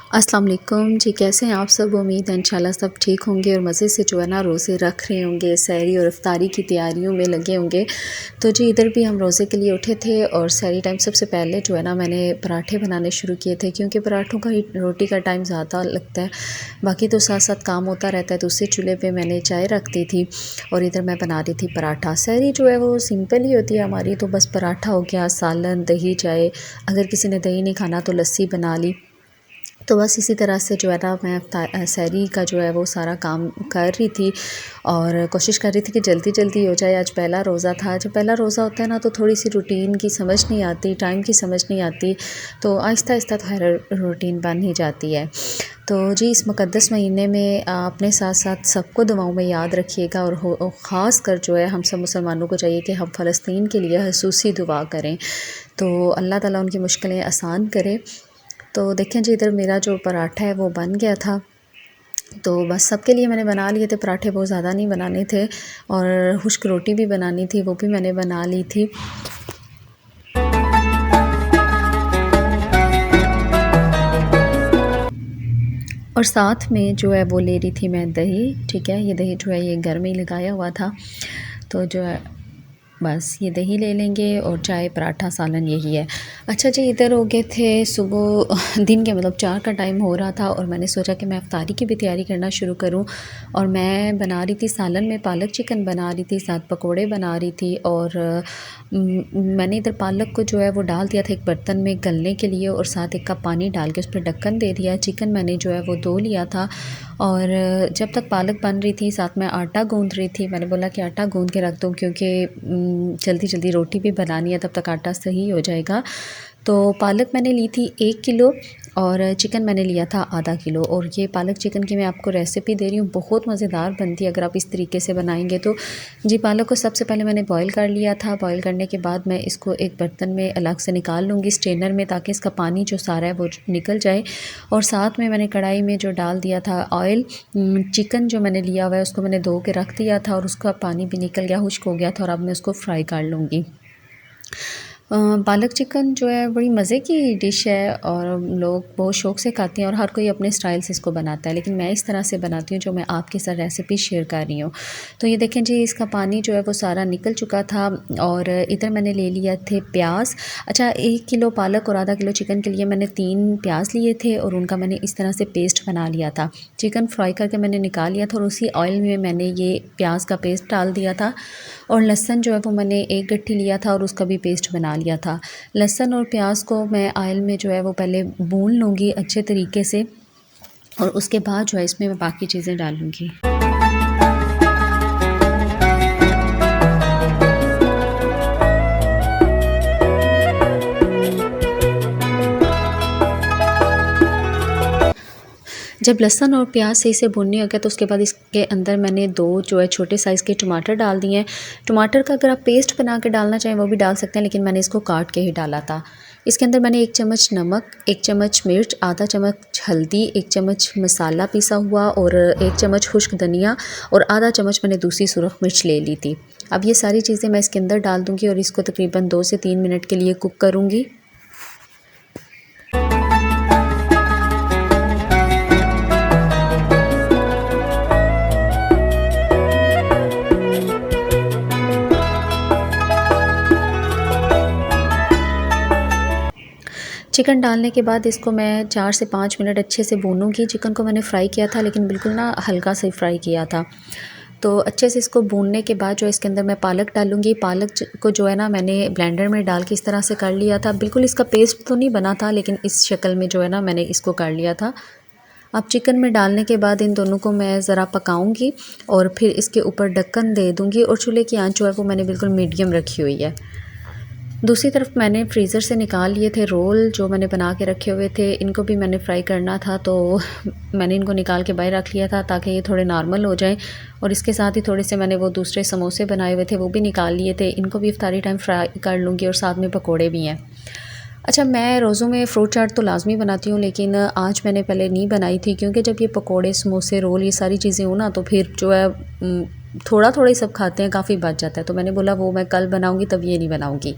अस्सलाम वालेकुम जी। कैसे हैं आप सब? उम्मीद है इंशाल्लाह सब ठीक होंगे और मज़े से जो है ना रोज़े रख रहे होंगे, सहरी और इफ्तारी की तैयारियों में लगे होंगे। तो जी इधर भी हम रोज़े के लिए उठे थे और सहरी टाइम सबसे पहले जो है ना मैंने पराठे बनाने शुरू किए थे, क्योंकि पराठों का ही रोटी का टाइम ज़्यादा लगता है। बाकी तो साथ साथ काम होता रहता है। दूसरे चूल्हे पर मैंने चाय रख दी थी और इधर मैं बना रही थी पराठा। सहरी जो है वो सिंपल ही होती है हमारी, तो बस पराठा हो गया, सालन, दही, चाय, अगर किसी ने दही नहीं खाना तो लस्सी बना ली। तो बस इसी तरह से जो है ना मैं सहरी का जो है वो सारा काम कर रही थी और कोशिश कर रही थी कि जल्दी जल्दी हो जाए। आज पहला रोज़ा था। जब पहला रोज़ा होता है ना तो थोड़ी सी रूटीन की समझ नहीं आती, टाइम की समझ नहीं आती, तो आहिस्ता आहिस्ता तो हर रूटीन बन ही जाती है। तो जी इस मुक़द्दस महीने में अपने साथ साथ सबको दुआओं में याद रखिएगा और ख़ास कर जो है हम सब मुसलमानों को चाहिए कि हम फ़लस्तीन के लिए ख़ुसूसी दुआ करें, तो अल्लाह ताला उनकी मुश्किलें आसान करे। तो देखें जी इधर मेरा जो पराठा है वो बन गया था। तो बस सबके लिए मैंने बना लिए थे पराठे, बहुत ज़्यादा नहीं बनाने थे, और खुश्क रोटी भी बनानी थी, वो भी मैंने बना ली थी। और साथ में जो है वो ले रही थी मैं दही। ठीक है, ये दही जो है ये घर में ही लगाया हुआ था, तो जो है बस ये दही ले लेंगे और चाय, पराठा, सालन यही है। अच्छा जी इधर हो गए थे सुबह दिन के मतलब 4 का टाइम हो रहा था और मैंने सोचा कि मैं इफ्तारी की भी तैयारी करना शुरू करूं, और मैं बना रही थी सालन में पालक चिकन बना रही थी, साथ पकोड़े बना रही थी। और मैंने इधर पालक को जो है वो डाल दिया था एक बर्तन में गलने के लिए, और साथ 1 कप पानी डाल के उस पर ढक्कन दे दिया। चिकन मैंने जो है वो धो लिया था, और जब तक पालक बन रही थी साथ में आटा गूंद रही थी। मैंने बोला कि आटा गूंद के रख दूँ, क्योंकि जल्दी जल्दी रोटी भी बनानी है, तब तक आटा सही हो जाएगा। तो पालक मैंने ली थी 1 किलो और चिकन मैंने लिया था आधा किलो। और ये पालक चिकन की मैं आपको रेसिपी दे रही हूँ, बहुत मज़ेदार बनती है अगर आप इस तरीके से बनाएंगे तो। जी पालक को सबसे पहले मैंने बॉईल कर लिया था। बॉईल करने के बाद मैं इसको एक बर्तन में अलग से निकाल लूँगी स्ट्रेनर में, ताकि इसका पानी जो सारा है वो निकल जाए। और साथ में मैंने कढ़ाई में जो डाल दिया था ऑयल। चिकन जो मैंने लिया हुआ है उसको मैंने धो के रख दिया था और उसका पानी भी निकल गया, खुश्क हो गया था, और अब मैं उसको फ्राई कर लूँगी। पालक चिकन जो है बड़ी मज़े की डिश है और लोग बहुत शौक़ से खाते हैं, और हर कोई अपने स्टाइल से इसको बनाता है, लेकिन मैं इस तरह से बनाती हूँ जो मैं आपके साथ रेसिपी शेयर कर रही हूँ। तो ये देखें जी इसका पानी जो है वो सारा निकल चुका था। और इधर मैंने ले लिया थे प्याज। अच्छा 1 किलो पालक और आधा किलो चिकन के लिए मैंने 3 प्याज लिए थे और उनका मैंने इस तरह से पेस्ट बना लिया था। चिकन फ्राई करके मैंने निकाल लिया था और उसी ऑयल में मैंने ये प्याज का पेस्ट डाल दिया था। और लहसुन जो है वो मैंने 1 गट्ठी लिया था और उसका भी पेस्ट बना लिया था। लहसुन और प्याज को मैं ऑयल में जो है वो पहले भून लूँगी अच्छे तरीके से, और उसके बाद जो है इसमें मैं बाकी चीज़ें डालूँगी। जब लहसुन और प्याज सही से भुनने हो गया तो उसके बाद इसके अंदर मैंने 2 जो है छोटे साइज़ के टमाटर डाल दिए हैं। टमाटर का अगर आप पेस्ट बना के डालना चाहें वो भी डाल सकते हैं, लेकिन मैंने इसको काट के ही डाला था। इसके अंदर मैंने 1 चम्मच नमक, 1 चम्मच मिर्च, आधा चम्मच हल्दी, 1 चम्मच मसाला पिसा हुआ और 1 चम्मच खुश्क धनिया और आधा चम्मच मैंने दूसरी सुरख मिर्च ले ली थी। अब ये सारी चीज़ें मैं इसके अंदर डाल दूँगी और इसको तकरीबन 2 से 3 मिनट के लिए कुक करूँगी। चिकन डालने के बाद इसको मैं 4 से 5 मिनट अच्छे से भूनूंगी। चिकन को मैंने फ्राई किया था, लेकिन बिल्कुल ना हल्का सा फ्राई किया था। तो अच्छे से इसको भूनने के बाद जो इसके अंदर मैं पालक डालूंगी। पालक को जो है ना मैंने ब्लेंडर में डाल के इस तरह से कर लिया था। बिल्कुल इसका पेस्ट तो नहीं बना था, लेकिन इस शक्ल में जो है ना मैंने इसको कर लिया था। अब चिकन में डालने के बाद इन दोनों को मैं ज़रा पकाऊंगी और फिर इसके ऊपर ढक्कन दे दूंगी, और चूल्हे की आंच जो है वो मैंने बिल्कुल मीडियम रखी हुई है। दूसरी तरफ मैंने फ्रीज़र से निकाल लिए थे रोल जो मैंने बना के रखे हुए थे। इनको भी मैंने फ्राई करना था, तो मैंने इनको निकाल के बाहर रख लिया था ताकि ये थोड़े नॉर्मल हो जाएं। और इसके साथ ही थोड़े से मैंने वो दूसरे समोसे बनाए हुए थे वो भी निकाल लिए थे। इनको भी इफ्तारी टाइम फ्राई कर लूँगी, और साथ में पकोड़े भी हैं। अच्छा मैं रोज़ों में फ़्रूट चाट तो लाज़मी बनाती हूँ, लेकिन आज मैंने पहले नहीं बनाई थी, क्योंकि जब ये पकोड़े, समोसे, रोल ये सारी चीज़ें हो ना तो फिर जो है थोड़ा थोड़ा ही सब खाते हैं, काफ़ी बच जाता है। तो मैंने बोला वो मैं कल बनाऊँगी, तब ये नहीं बनाऊँगी।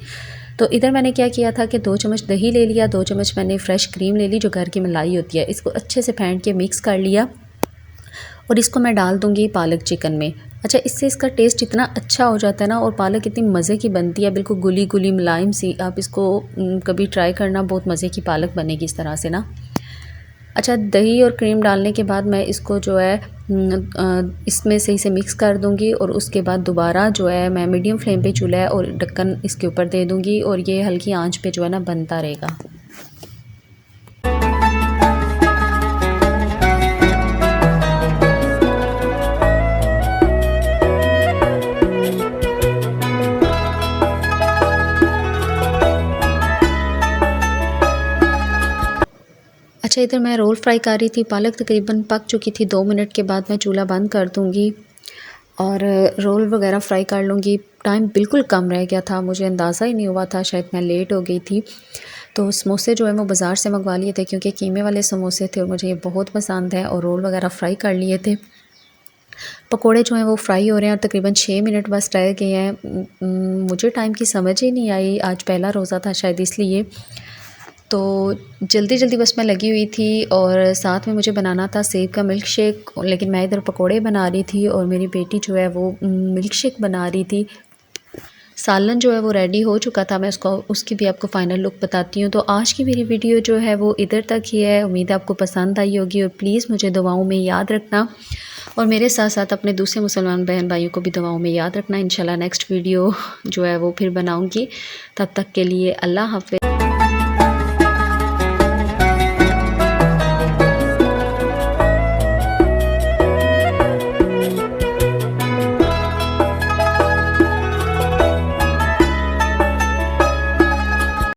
तो इधर मैंने क्या किया था कि 2 चम्मच दही ले लिया, 2 चम्मच मैंने फ़्रेश क्रीम ले ली जो घर की मलाई होती है, इसको अच्छे से फेंट के मिक्स कर लिया और इसको मैं डाल दूँगी पालक चिकन में। अच्छा, इससे इसका टेस्ट इतना अच्छा हो जाता है ना, और पालक इतनी मज़े की बनती है, बिल्कुल गुली गुली मुलायम सी। आप इसको कभी ट्राई करना, बहुत मज़े की पालक बनेगी इस तरह से ना। अच्छा, दही और क्रीम डालने के बाद मैं इसको जो है इसमें सही से मिक्स कर दूंगी और उसके बाद दोबारा जो है मैं मीडियम फ्लेम पे चूल्हा है और ढक्कन इसके ऊपर दे दूंगी और ये हल्की आंच पे जो है ना बनता रहेगा। अच्छा, इधर मैं रोल फ्राई कर रही थी, पालक तकरीबन पक चुकी थी। 2 मिनट के बाद मैं चूल्हा बंद कर दूँगी और रोल वगैरह फ्राई कर लूँगी। टाइम बिल्कुल कम रह गया था, मुझे अंदाज़ा ही नहीं हुआ था, शायद मैं लेट हो गई थी। तो समोसे जो है वो बाज़ार से मंगवा लिए थे क्योंकि कीमे वाले समोसे थे और मुझे ये बहुत पसंद है, और रोल वगैरह फ्राई कर लिए थे। पकोड़े जो हैं वो फ्राई हो रहे हैं और तकरीबन 6 मिनट बस रह गए हैं। मुझे टाइम की समझ ही नहीं आई, आज पहला रोज़ा था शायद इसलिए। तो जल्दी जल्दी बस मैं लगी हुई थी और साथ में मुझे बनाना था सेब का मिल्क शेक, लेकिन मैं इधर पकोड़े बना रही थी और मेरी बेटी जो है वो मिल्क शेक बना रही थी। सालन जो है वो रेडी हो चुका था, मैं उसकी भी आपको फ़ाइनल लुक बताती हूँ। तो आज की मेरी वीडियो जो है वो इधर तक ही है, उम्मीद है आपको पसंद आई होगी, और प्लीज़ मुझे दुआओं में याद रखना और मेरे साथ साथ अपने दूसरे मुसलमान बहन भाइयों को भी दुआओं में याद रखना। इंशाल्लाह नेक्स्ट वीडियो जो है वो फिर बनाऊँगी। तब तक के लिए अल्लाह हाफ़िज़।